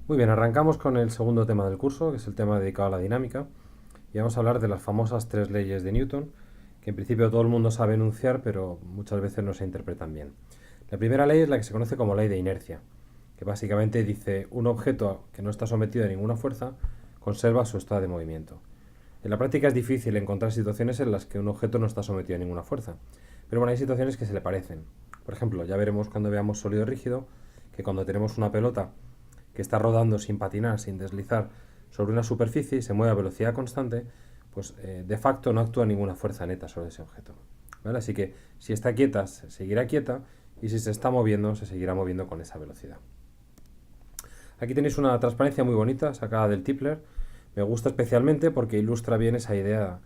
Muy bien, arrancamos con el segundo tema del curso, que es el tema dedicado a la dinámica, y vamos a hablar de las famosas tres leyes de Newton, que en principio todo el mundo sabe enunciar, pero muchas veces no se interpretan bien. La primera ley es la que se conoce como ley de inercia, que básicamente dice un objeto que no está sometido a ninguna fuerza conserva su estado de movimiento. En la práctica es difícil encontrar situaciones en las que un objeto no está sometido a ninguna fuerza, pero bueno, hay situaciones que se le parecen. Por ejemplo, ya veremos cuando veamos sólido rígido que cuando tenemos una pelota que está rodando sin patinar, sin deslizar sobre una superficie y se mueve a velocidad constante, pues de facto no actúa ninguna fuerza neta sobre ese objeto. ¿Vale? Así que si está quieta, se seguirá quieta, y si se está moviendo, se seguirá moviendo con esa velocidad. Aquí tenéis una transparencia muy bonita sacada del Tipler. Me gusta especialmente porque ilustra bien esa idea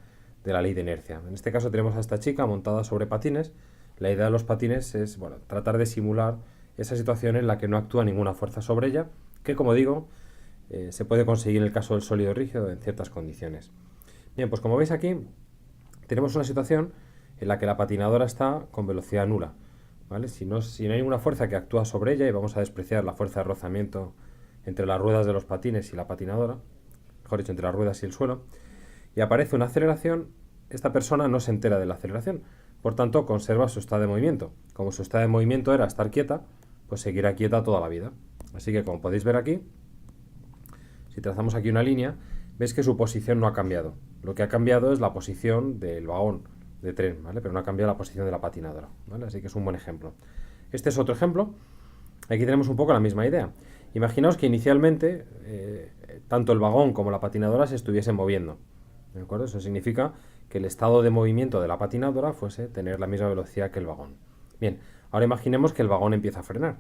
de la ley de inercia. En este caso tenemos a esta chica montada sobre patines. La idea de los patines es, bueno, tratar de simular esa situación en la que no actúa ninguna fuerza sobre ella, que como digo, se puede conseguir en el caso del sólido rígido en ciertas condiciones. Bien, pues como veis aquí, tenemos una situación en la que la patinadora está con velocidad nula. ¿Vale? Si no hay ninguna fuerza que actúa sobre ella, y vamos a despreciar la fuerza de rozamiento entre las ruedas de los patines y la patinadora, mejor dicho, entre las ruedas y el suelo, y aparece una aceleración, esta persona no se entera de la aceleración, por tanto conserva su estado de movimiento. Como su estado de movimiento era estar quieta, pues seguirá quieta toda la vida. Así que como podéis ver aquí, si trazamos aquí una línea, veis que su posición no ha cambiado. Lo que ha cambiado es la posición del vagón de tren, ¿vale? Pero no ha cambiado la posición de la patinadora, ¿vale? Así que es un buen ejemplo. Este es otro ejemplo. Aquí tenemos un poco la misma idea. Imaginaos que inicialmente tanto el vagón como la patinadora se estuviesen moviendo. ¿De acuerdo? Eso significa que el estado de movimiento de la patinadora fuese tener la misma velocidad que el vagón. Bien, ahora imaginemos que el vagón empieza a frenar.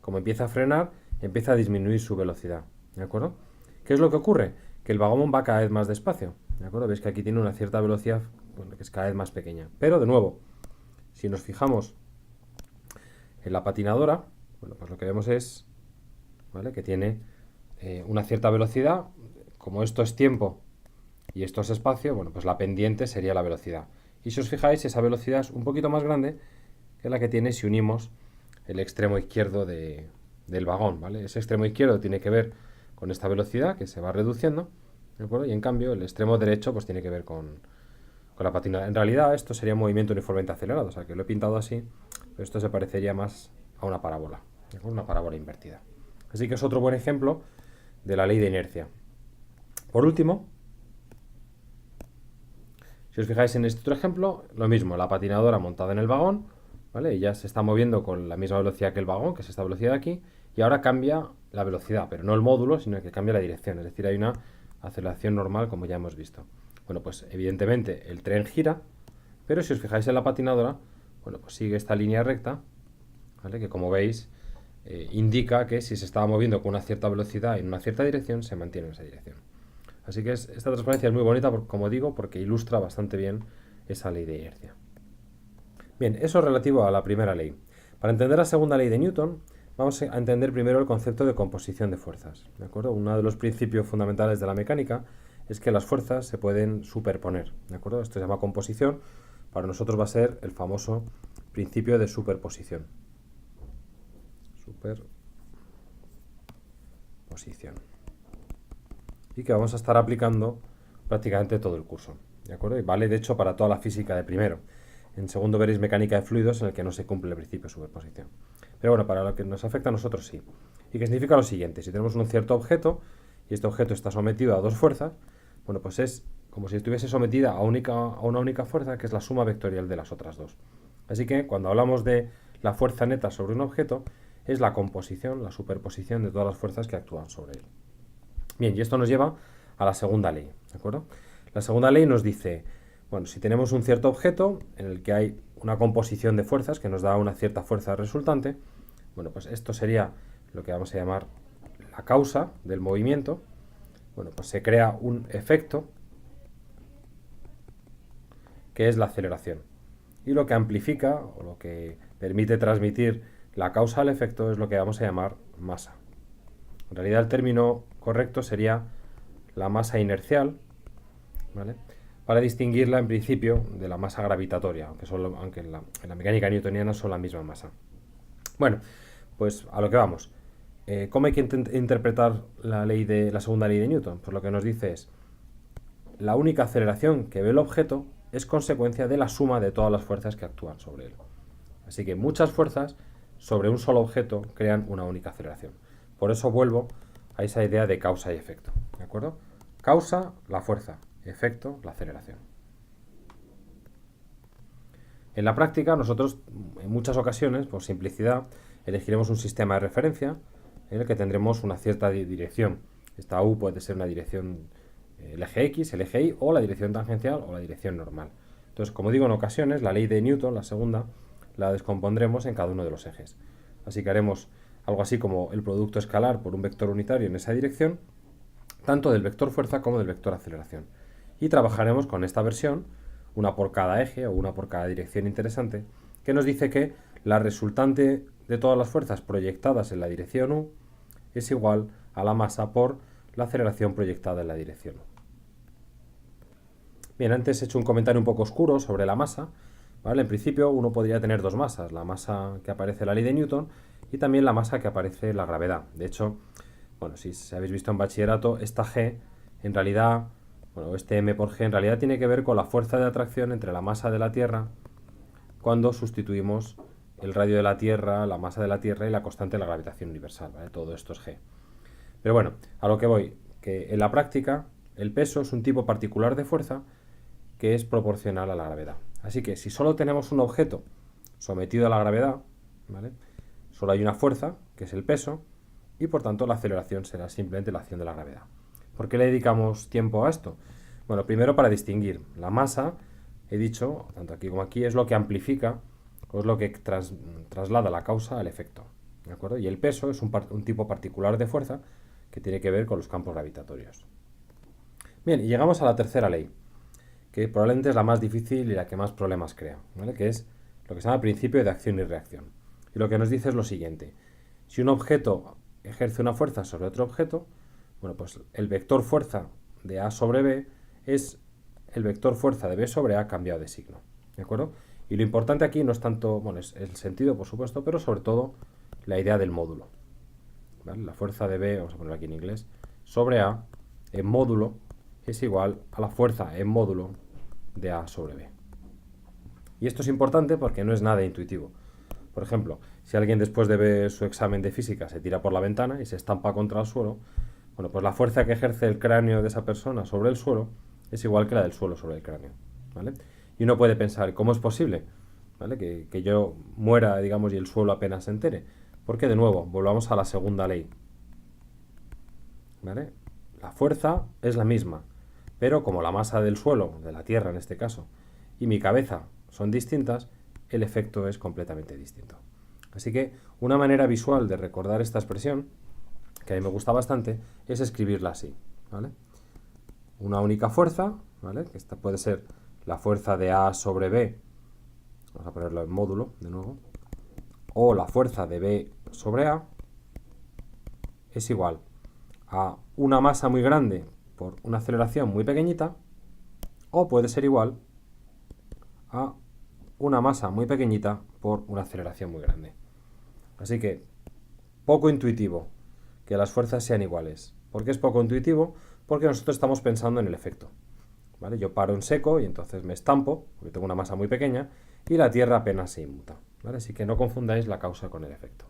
Como empieza a frenar, empieza a disminuir su velocidad. ¿De acuerdo? ¿Qué es lo que ocurre? Que el vagón va cada vez más despacio. ¿De acuerdo? Veis que aquí tiene una cierta velocidad, bueno, que es cada vez más pequeña. Pero de nuevo, si nos fijamos en la patinadora, bueno, pues lo que vemos es, ¿vale?, que tiene una cierta velocidad. Como esto es tiempo y esto es espacio, bueno, pues la pendiente sería la velocidad. Y si os fijáis, esa velocidad es un poquito más grande que la que tiene si unimos el extremo izquierdo del vagón, ¿vale? Ese extremo izquierdo tiene que ver con esta velocidad que se va reduciendo, ¿de acuerdo? Y en cambio el extremo derecho pues tiene que ver con la patinadora. En realidad esto sería un movimiento uniformemente acelerado, o sea que lo he pintado así, pero esto se parecería más a una parábola, ¿de acuerdo? Una parábola invertida. Así que es otro buen ejemplo de la ley de inercia. Por último, si os fijáis en este otro ejemplo, lo mismo, la patinadora montada en el vagón, ¿vale? Ella se está moviendo con la misma velocidad que el vagón, que es esta velocidad de aquí, y ahora cambia la velocidad, pero no el módulo, sino que cambia la dirección, es decir, hay una aceleración normal, como ya hemos visto. Bueno, pues evidentemente el tren gira, pero si os fijáis en la patinadora, bueno, pues sigue esta línea recta, ¿vale? Que como veis indica que si se estaba moviendo con una cierta velocidad en una cierta dirección, se mantiene en esa dirección. Así que esta transparencia es muy bonita, como digo, porque ilustra bastante bien esa ley de inercia. Bien, eso es relativo a la primera ley. Para entender la segunda ley de Newton, vamos a entender primero el concepto de composición de fuerzas. ¿De acuerdo? Uno de los principios fundamentales de la mecánica es que las fuerzas se pueden superponer. ¿De acuerdo? Esto se llama composición. Para nosotros va a ser el famoso principio de superposición. Superposición. Y que vamos a estar aplicando prácticamente todo el curso. ¿De acuerdo? Y vale, de hecho, para toda la física de primero. En segundo veréis mecánica de fluidos, en el que no se cumple el principio de superposición. Pero bueno, para lo que nos afecta a nosotros sí. Y que significa lo siguiente: si tenemos un cierto objeto y este objeto está sometido a dos fuerzas, bueno, pues es como si estuviese sometida a una única fuerza, que es la suma vectorial de las otras dos. Así que cuando hablamos de la fuerza neta sobre un objeto, es la composición, la superposición de todas las fuerzas que actúan sobre él. Bien, y esto nos lleva a la segunda ley, ¿de acuerdo? La segunda ley nos dice, bueno, si tenemos un cierto objeto en el que hay una composición de fuerzas que nos da una cierta fuerza resultante, bueno, pues esto sería lo que vamos a llamar la causa del movimiento. Bueno, pues se crea un efecto que es la aceleración. Y lo que amplifica o lo que permite transmitir la causa al efecto es lo que vamos a llamar masa. En realidad el término correcto sería la masa inercial, ¿vale?, para distinguirla en principio de la masa gravitatoria, aunque en la mecánica newtoniana son la misma masa. Bueno, pues a lo que vamos. ¿Cómo hay que interpretar la segunda ley de Newton? Pues lo que nos dice es, la única aceleración que ve el objeto es consecuencia de la suma de todas las fuerzas que actúan sobre él. Así que muchas fuerzas sobre un solo objeto crean una única aceleración. Por eso vuelvo a esa idea de causa y efecto. ¿De acuerdo? Causa, la fuerza. Efecto, la aceleración. En la práctica, nosotros en muchas ocasiones, por simplicidad, elegiremos un sistema de referencia en el que tendremos una cierta dirección. Esta U puede ser una dirección, el eje X, el eje Y, o la dirección tangencial o la dirección normal. Entonces, como digo, en ocasiones, la ley de Newton, la segunda, la descompondremos en cada uno de los ejes. Así que haremos algo así como el producto escalar por un vector unitario en esa dirección, tanto del vector fuerza como del vector aceleración. Y trabajaremos con esta versión, una por cada eje o una por cada dirección interesante, que nos dice que la resultante de todas las fuerzas proyectadas en la dirección U es igual a la masa por la aceleración proyectada en la dirección U. Bien, antes he hecho un comentario un poco oscuro sobre la masa. ¿Vale? En principio uno podría tener dos masas, la masa que aparece en la ley de Newton y también la masa que aparece en la gravedad. De hecho, bueno, si habéis visto en bachillerato, esta G en realidad, bueno, este M por G en realidad tiene que ver con la fuerza de atracción entre la masa de la Tierra cuando sustituimos el radio de la Tierra, la masa de la Tierra y la constante de la gravitación universal, ¿vale? Todo esto es G. Pero bueno, a lo que voy, que en la práctica el peso es un tipo particular de fuerza que es proporcional a la gravedad. Así que si solo tenemos un objeto sometido a la gravedad, ¿vale? Solo hay una fuerza, que es el peso, y por tanto la aceleración será simplemente la acción de la gravedad. ¿Por qué le dedicamos tiempo a esto? Bueno, primero para distinguir. La masa, he dicho, tanto aquí como aquí, es lo que amplifica o es lo que traslada la causa al efecto. ¿De acuerdo? Y el peso es un tipo particular de fuerza que tiene que ver con los campos gravitatorios. Bien, y llegamos a la tercera ley, que probablemente es la más difícil y la que más problemas crea, ¿vale? Que es lo que se llama principio de acción y reacción. Y lo que nos dice es lo siguiente: si un objeto ejerce una fuerza sobre otro objeto, bueno, pues el vector fuerza de A sobre B es el vector fuerza de B sobre A cambiado de signo, ¿de acuerdo? Y lo importante aquí no es tanto, bueno, es el sentido, por supuesto, pero sobre todo la idea del módulo, ¿vale? La fuerza de B, vamos a ponerlo aquí en inglés, sobre A en módulo es igual a la fuerza en módulo de A sobre B. Y esto es importante porque no es nada intuitivo. Por ejemplo, si alguien después de ver su examen de física se tira por la ventana y se estampa contra el suelo, bueno, pues la fuerza que ejerce el cráneo de esa persona sobre el suelo es igual que la del suelo sobre el cráneo, ¿vale? Y uno puede pensar, ¿cómo es posible? ¿Vale? Que yo muera, digamos, y el suelo apenas se entere. Porque, de nuevo, volvamos a la segunda ley, ¿vale? La fuerza es la misma, pero como la masa del suelo, de la Tierra en este caso, y mi cabeza son distintas, el efecto es completamente distinto. Así que una manera visual de recordar esta expresión, que a mí me gusta bastante, es escribirla así, ¿vale? Una única fuerza, ¿vale? Que esta puede ser la fuerza de A sobre B, vamos a ponerlo en módulo de nuevo, o la fuerza de B sobre A, es igual a una masa muy grande por una aceleración muy pequeñita, o puede ser igual a una masa muy pequeñita por una aceleración muy grande. Así que, poco intuitivo que las fuerzas sean iguales. ¿Por qué es poco intuitivo? Porque nosotros estamos pensando en el efecto, ¿vale? Yo paro en seco y entonces me estampo, porque tengo una masa muy pequeña, y la Tierra apenas se inmuta, ¿vale? Así que no confundáis la causa con el efecto.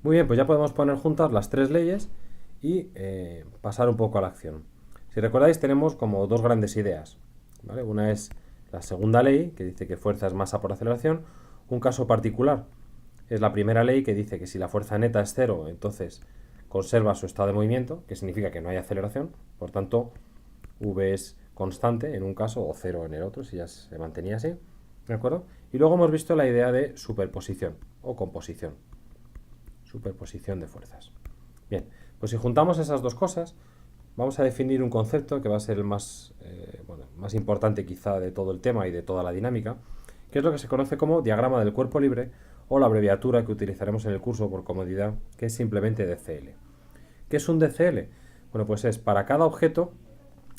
Muy bien, pues ya podemos poner juntas las tres leyes y pasar un poco a la acción. Si recordáis, tenemos como dos grandes ideas, ¿vale? Una es la segunda ley, que dice que fuerza es masa por aceleración. Un caso particular es la primera ley, que dice que si la fuerza neta es cero, entonces conserva su estado de movimiento, que significa que no hay aceleración. Por tanto, V es constante en un caso o cero en el otro, si ya se mantenía así, ¿de acuerdo? Y luego hemos visto la idea de superposición o composición. Superposición de fuerzas. Bien, pues si juntamos esas dos cosas, vamos a definir un concepto que va a ser el más importante quizá de todo el tema y de toda la dinámica, que es lo que se conoce como diagrama del cuerpo libre, o la abreviatura que utilizaremos en el curso por comodidad, que es simplemente DCL. ¿Qué es un DCL? Bueno, pues es para cada objeto,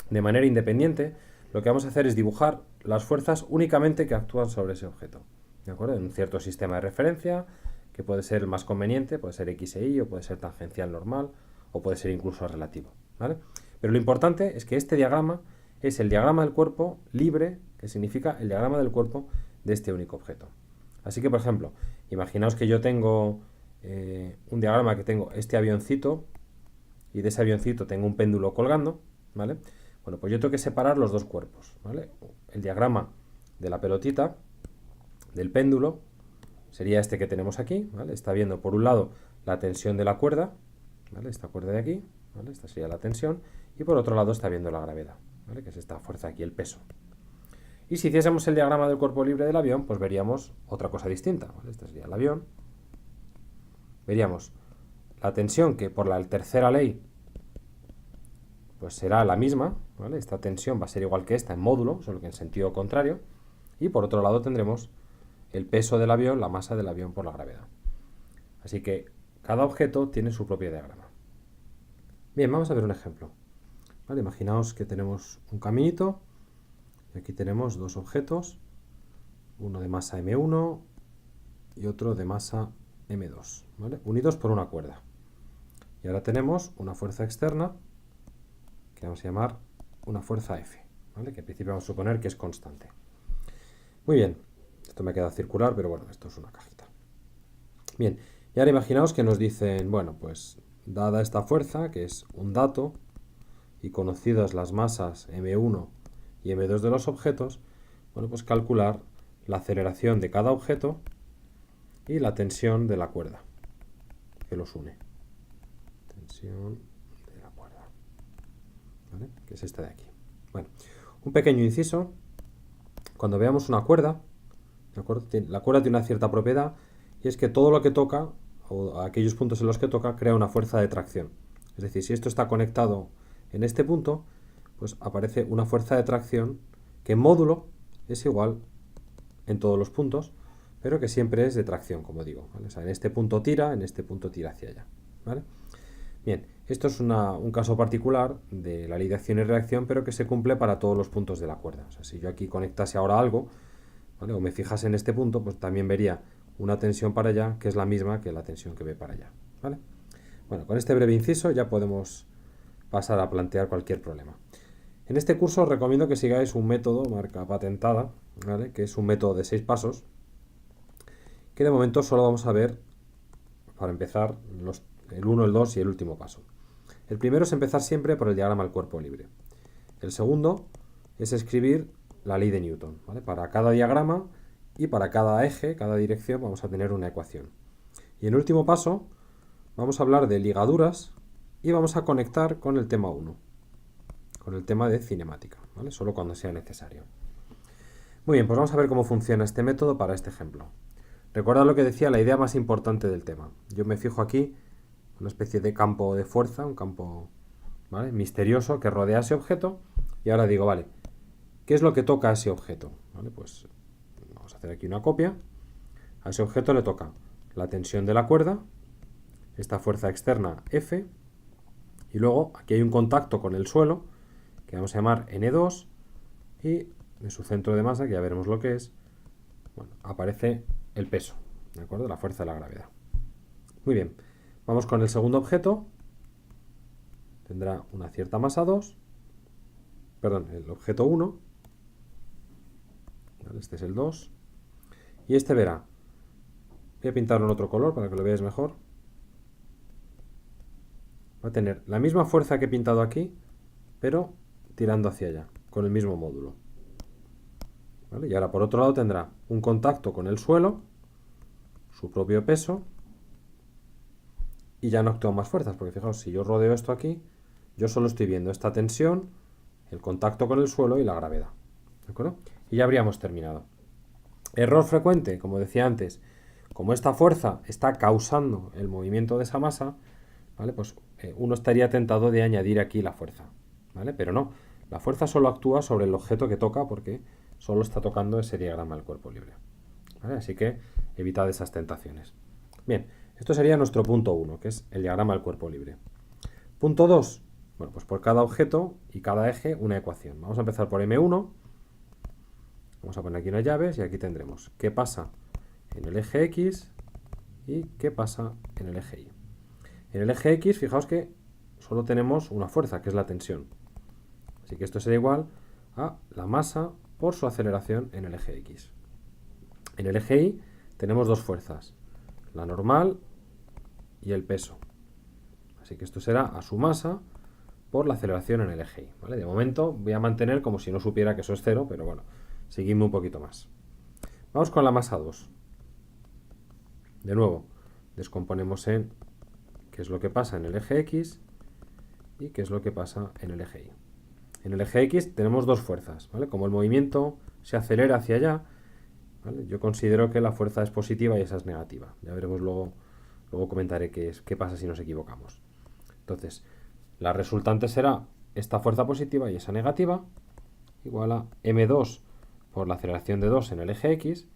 de manera independiente, lo que vamos a hacer es dibujar las fuerzas únicamente que actúan sobre ese objeto, ¿de acuerdo? En un cierto sistema de referencia, que puede ser el más conveniente, puede ser x e y, o puede ser tangencial normal, o puede ser incluso relativo, ¿vale? Pero lo importante es que este diagrama es el diagrama del cuerpo libre, que significa el diagrama del cuerpo de este único objeto. Así que, por ejemplo, imaginaos que yo tengo un diagrama que tengo este avioncito, y de ese avioncito tengo un péndulo colgando, ¿vale? Bueno, pues yo tengo que separar los dos cuerpos, ¿vale? El diagrama de la pelotita, del péndulo, sería este que tenemos aquí, ¿vale? Está viendo por un lado la tensión de la cuerda, ¿vale? Esta cuerda de aquí, ¿vale? Esta sería la tensión, y por otro lado está viendo la gravedad, ¿vale? Que es esta fuerza aquí, el peso. Y si hiciésemos el diagrama del cuerpo libre del avión, pues veríamos otra cosa distinta, ¿vale? Este sería el avión. Veríamos la tensión, que por la tercera ley pues será la misma, ¿vale? Esta tensión va a ser igual que esta en módulo, solo que en sentido contrario. Y por otro lado tendremos el peso del avión, la masa del avión por la gravedad. Así que cada objeto tiene su propio diagrama. Bien, vamos a ver un ejemplo. ¿Vale? Imaginaos que tenemos un caminito y aquí tenemos dos objetos, uno de masa M1 y otro de masa M2, ¿vale? Unidos por una cuerda. Y ahora tenemos una fuerza externa que vamos a llamar una fuerza F, ¿vale? Que en principio vamos a suponer que es constante. Muy bien, esto me queda circular, pero bueno, esto es una cajita. Bien, y ahora imaginaos que nos dicen, bueno, pues dada esta fuerza, que es un dato, y conocidas las masas M1 y M2 de los objetos, bueno, pues calcular la aceleración de cada objeto y la tensión de la cuerda que los une. Tensión de la cuerda, ¿vale? Que es esta de aquí. Bueno, un pequeño inciso. Cuando veamos una cuerda, ¿de acuerdo? La cuerda tiene una cierta propiedad, y es que todo lo que toca, o aquellos puntos en los que toca, crea una fuerza de tracción. Es decir, si esto está conectado en este punto, pues aparece una fuerza de tracción que en módulo es igual en todos los puntos, pero que siempre es de tracción, como digo, ¿vale? O sea, en este punto tira hacia allá, ¿vale? Bien, esto es un caso particular de la ley de acción y reacción, pero que se cumple para todos los puntos de la cuerda. O sea, si yo aquí conectase ahora algo, ¿vale? O me fijase en este punto, pues también vería una tensión para allá que es la misma que la tensión que ve para allá, ¿vale? Bueno, con este breve inciso ya podemos pasar a plantear cualquier problema. En este curso os recomiendo que sigáis un método, marca patentada, ¿vale? Que es un método de 6 pasos, que de momento solo vamos a ver, para empezar, el 1, el 2 y el último paso. El primero es empezar siempre por el diagrama del cuerpo libre. El segundo es escribir la ley de Newton, ¿vale? Para cada diagrama y para cada eje, cada dirección, vamos a tener una ecuación. Y en el último paso vamos a hablar de ligaduras y vamos a conectar con el tema 1, con el tema de cinemática, ¿vale? Solo cuando sea necesario. Muy bien, pues vamos a ver cómo funciona este método para este ejemplo. Recordad lo que decía, la idea más importante del tema. Yo me fijo aquí, una especie de campo de fuerza, un campo, ¿vale?, misterioso que rodea ese objeto, y ahora digo, vale, ¿qué es lo que toca a ese objeto? ¿Vale? Pues vamos a hacer aquí una copia. A ese objeto le toca la tensión de la cuerda, esta fuerza externa F, y luego aquí hay un contacto con el suelo, que vamos a llamar N2, y de su centro de masa, que ya veremos lo que es, bueno, aparece el peso, ¿de acuerdo? La fuerza de la gravedad. Muy bien, vamos con el segundo objeto. Tendrá una cierta masa 2, perdón, el objeto 1, ¿vale? Este es el 2, y este verá, voy a pintarlo en otro color para que lo veáis mejor. Va a tener la misma fuerza que he pintado aquí, pero tirando hacia allá, con el mismo módulo, ¿vale? Y ahora por otro lado tendrá un contacto con el suelo, su propio peso, y ya no actúan más fuerzas, porque fijaos, si yo rodeo esto aquí, yo solo estoy viendo esta tensión, el contacto con el suelo y la gravedad, ¿de acuerdo? Y ya habríamos terminado. Error frecuente, como decía antes, como esta fuerza está causando el movimiento de esa masa, ¿vale? Pues uno estaría tentado de añadir aquí la fuerza, ¿vale? Pero no, la fuerza solo actúa sobre el objeto que toca porque solo está tocando ese diagrama del cuerpo libre, ¿vale? Así que evitad esas tentaciones. Bien, esto sería nuestro punto 1, que es el diagrama del cuerpo libre. Punto 2, bueno, pues por cada objeto y cada eje una ecuación. Vamos a empezar por M1, vamos a poner aquí unas llaves y aquí tendremos qué pasa en el eje X ¿Y qué pasa en el eje Y? En el eje X, fijaos que solo tenemos una fuerza, que es la tensión. Así que esto será igual a la masa por su aceleración en el eje X. En el eje Y tenemos dos fuerzas, la normal y el peso. Así que esto será a su masa por la aceleración en el eje Y. ¿Vale? De momento voy a mantener como si no supiera que eso es cero, pero bueno, seguidme un poquito más. Vamos con la masa 2. De nuevo, descomponemos en qué es lo que pasa en el eje X y qué es lo que pasa en el eje Y. En el eje X tenemos dos fuerzas, ¿vale? Como el movimiento se acelera hacia allá, ¿vale? Yo considero que la fuerza es positiva y esa es negativa. Ya veremos luego comentaré qué pasa si nos equivocamos. Entonces, la resultante será esta fuerza positiva y esa negativa, igual a m2 por la aceleración de 2 en el eje X,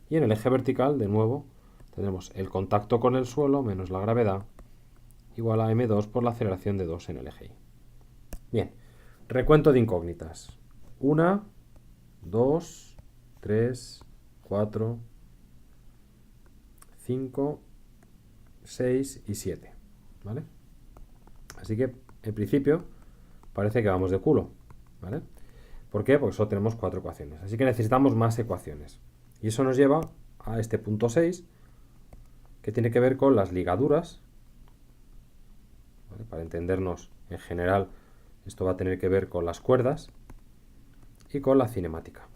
y en el eje vertical, de nuevo, tenemos el contacto con el suelo menos la gravedad, igual a m2 por la aceleración de 2 en el eje Y. Bien, recuento de incógnitas. 1, 2, 3, 4, 5, 6 y 7. ¿Vale? Así que, en principio, parece que vamos de culo. ¿Vale? ¿Por qué? Porque solo tenemos 4 ecuaciones. Así que necesitamos más ecuaciones. Y eso nos lleva a este punto 6, que tiene que ver con las ligaduras. ¿Vale? Para entendernos, en general, esto va a tener que ver con las cuerdas y con la cinemática.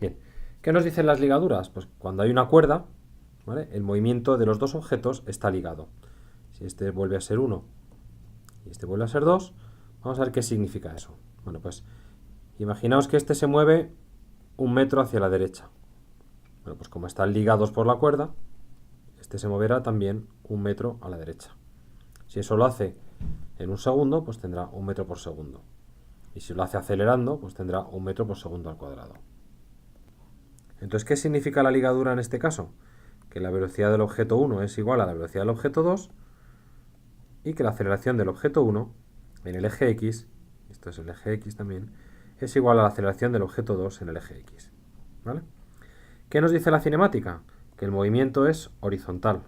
Bien, ¿qué nos dicen las ligaduras? Pues cuando hay una cuerda, ¿vale? El movimiento de los dos objetos está ligado. Si este vuelve a ser 1 y este vuelve a ser 2, vamos a ver qué significa eso. Bueno, pues imaginaos que este se mueve 1 metro hacia la derecha. Bueno, pues como están ligados por la cuerda, este se moverá también 1 metro a la derecha. Si eso lo hace en 1 segundo, pues tendrá 1 metro por segundo. Y si lo hace acelerando, pues tendrá 1 metro por segundo al cuadrado. Entonces, ¿qué significa la ligadura en este caso? Que la velocidad del objeto 1 es igual a la velocidad del objeto 2 y que la aceleración del objeto 1 en el eje X, esto es el eje X también, es igual a la aceleración del objeto 2 en el eje X. ¿Vale? ¿Qué nos dice la cinemática? Que el movimiento es horizontal.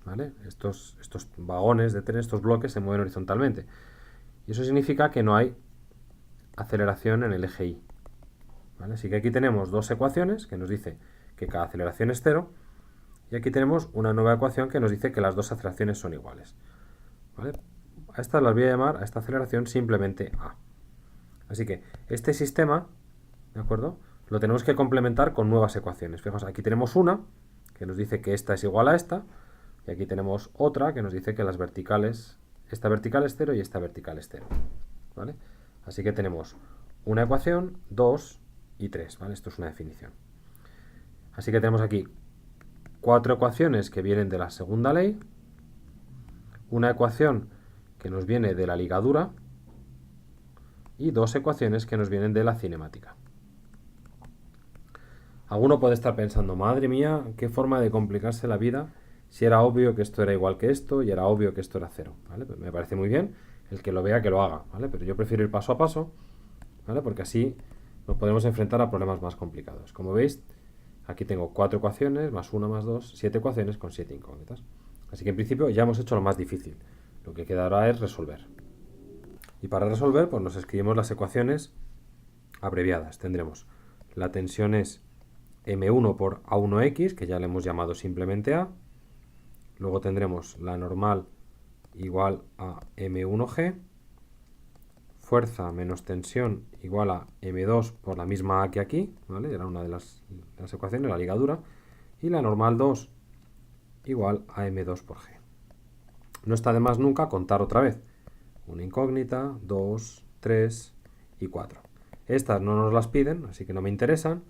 ¿Vale? Estos vagones de tren, estos bloques se mueven horizontalmente. Y eso significa que no hay aceleración en el eje Y. ¿Vale? Así que aquí tenemos dos ecuaciones que nos dice que cada aceleración es 0 y aquí tenemos una nueva ecuación que nos dice que las dos aceleraciones son iguales. ¿Vale? A estas las voy a llamar, a esta aceleración, simplemente A. Así que este sistema, ¿de acuerdo?, lo tenemos que complementar con nuevas ecuaciones. Fijaos, aquí tenemos una que nos dice que esta es igual a esta y aquí tenemos otra que nos dice que las verticales, esta vertical es 0 y esta vertical es 0. ¿Vale? Así que tenemos una ecuación, 2 y 3, ¿vale? Esto es una definición. Así que tenemos aquí 4 ecuaciones que vienen de la segunda ley, una ecuación que nos viene de la ligadura y 2 ecuaciones que nos vienen de la cinemática. Alguno puede estar pensando, madre mía, qué forma de complicarse la vida, si era obvio que esto era igual que esto y era obvio que esto era 0. ¿Vale? Pues me parece muy bien, el que lo vea que lo haga, ¿vale? Pero yo prefiero ir paso a paso, ¿vale? Porque así nos podemos enfrentar a problemas más complicados. Como veis, aquí tengo 4 ecuaciones, más 1, más 2, 7 ecuaciones con 7 incógnitas. Así que en principio ya hemos hecho lo más difícil. Lo que queda ahora es resolver. Y para resolver, pues nos escribimos las ecuaciones abreviadas. Tendremos la tensión es M1 por A1X, que ya le hemos llamado simplemente A. Luego tendremos la normal igual a M1G. Fuerza menos tensión igual a M2 por la misma A que aquí, ¿vale? Era una de las ecuaciones, la ligadura. Y la normal 2 igual a M2 por G. No está de más nunca contar otra vez. Una incógnita, 2, 3 y 4. Estas no nos las piden, así que no me interesan.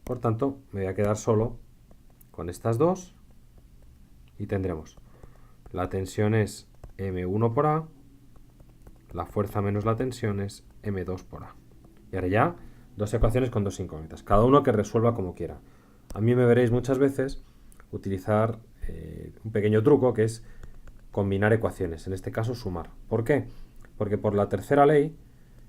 Por tanto, me voy a quedar solo con estas dos. Y tendremos la tensión es M1 por A. La fuerza menos la tensión es M2 por A. Y ahora ya, dos ecuaciones con dos incógnitas. Cada uno que resuelva como quiera. A mí me veréis muchas veces utilizar un pequeño truco que es combinar ecuaciones. En este caso, sumar. ¿Por qué? Porque por la tercera ley,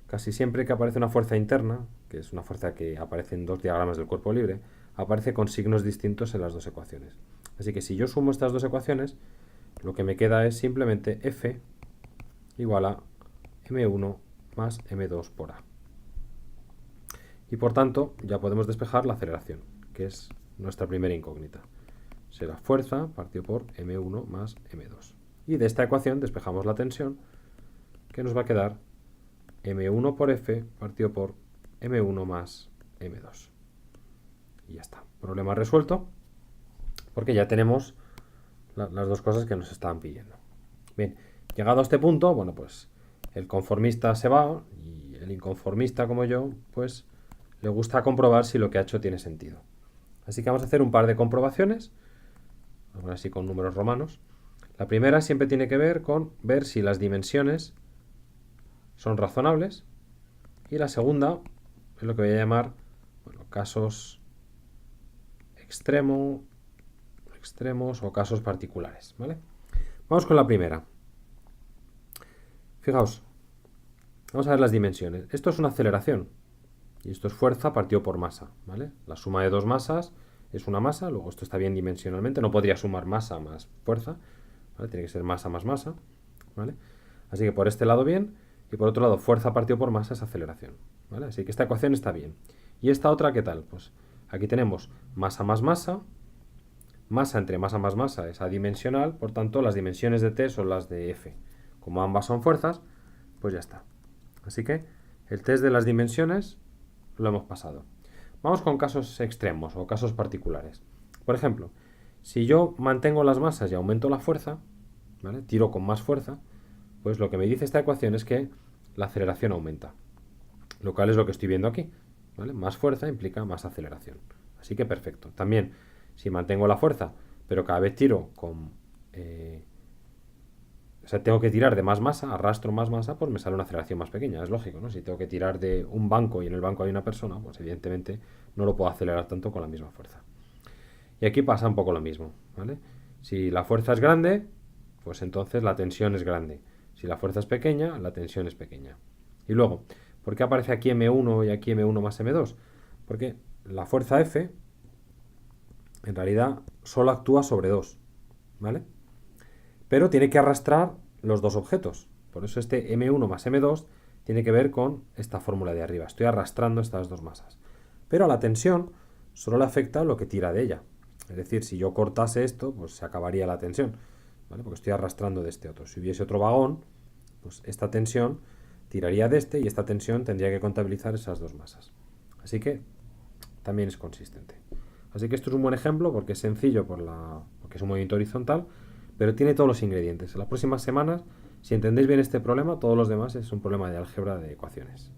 casi siempre que aparece una fuerza interna, que es una fuerza que aparece en dos diagramas del cuerpo libre, aparece con signos distintos en las dos ecuaciones. Así que si yo sumo estas dos ecuaciones, lo que me queda es simplemente F igual a M1 más M2 por A. Y por tanto, ya podemos despejar la aceleración, que es nuestra primera incógnita. Será fuerza partido por M1 más M2. Y de esta ecuación despejamos la tensión, que nos va a quedar M1 por F partido por M1 más M2. Y ya está. Problema resuelto, porque ya tenemos las dos cosas que nos estaban pidiendo. Bien, llegado a este punto, bueno, pues el conformista se va y el inconformista como yo, pues le gusta comprobar si lo que ha hecho tiene sentido. Así que vamos a hacer un par de comprobaciones, ahora sí con números romanos. La primera siempre tiene que ver con ver si las dimensiones son razonables, y la segunda es lo que voy a llamar, bueno, casos extremos o casos particulares, ¿vale? Vamos con la primera. Fijaos, vamos a ver las dimensiones. Esto es una aceleración y esto es fuerza partido por masa, ¿vale? La suma de dos masas es una masa, luego esto está bien dimensionalmente, no podría sumar masa más fuerza, ¿vale? Tiene que ser masa más masa, ¿vale? Así que por este lado bien, y por otro lado fuerza partido por masa es aceleración, ¿vale? Así que esta ecuación está bien. ¿Y esta otra qué tal? Pues aquí tenemos masa más masa, masa entre masa más masa es adimensional, por tanto las dimensiones de T son las de F. Como ambas son fuerzas, pues ya está. Así que el test de las dimensiones lo hemos pasado. Vamos con casos extremos o casos particulares. Por ejemplo, si yo mantengo las masas y aumento la fuerza, ¿vale? Tiro con más fuerza, pues lo que me dice esta ecuación es que la aceleración aumenta. Lo cual es lo que estoy viendo aquí, ¿vale? Más fuerza implica más aceleración. Así que perfecto. También, si mantengo la fuerza, pero cada vez tiro con... o sea, tengo que tirar de más masa, arrastro más masa, pues me sale una aceleración más pequeña, es lógico, ¿no? Si tengo que tirar de un banco y en el banco hay una persona, pues evidentemente no lo puedo acelerar tanto con la misma fuerza. Y aquí pasa un poco lo mismo, ¿vale? Si la fuerza es grande, pues entonces la tensión es grande. Si la fuerza es pequeña, la tensión es pequeña. Y luego, ¿por qué aparece aquí M1 y aquí M1 más M2? Porque la fuerza F en realidad solo actúa sobre dos, ¿vale? Pero tiene que arrastrar los dos objetos. Por eso este M1 más M2 tiene que ver con esta fórmula de arriba. Estoy arrastrando estas dos masas. Pero a la tensión solo le afecta lo que tira de ella. Es decir, si yo cortase esto, pues se acabaría la tensión, ¿vale? Porque estoy arrastrando de este otro. Si hubiese otro vagón, pues esta tensión tiraría de este y esta tensión tendría que contabilizar esas dos masas. Así que también es consistente. Así que esto es un buen ejemplo porque es sencillo porque es un movimiento horizontal, pero tiene todos los ingredientes. En las próximas semanas, si entendéis bien este problema, todos los demás es un problema de álgebra de ecuaciones.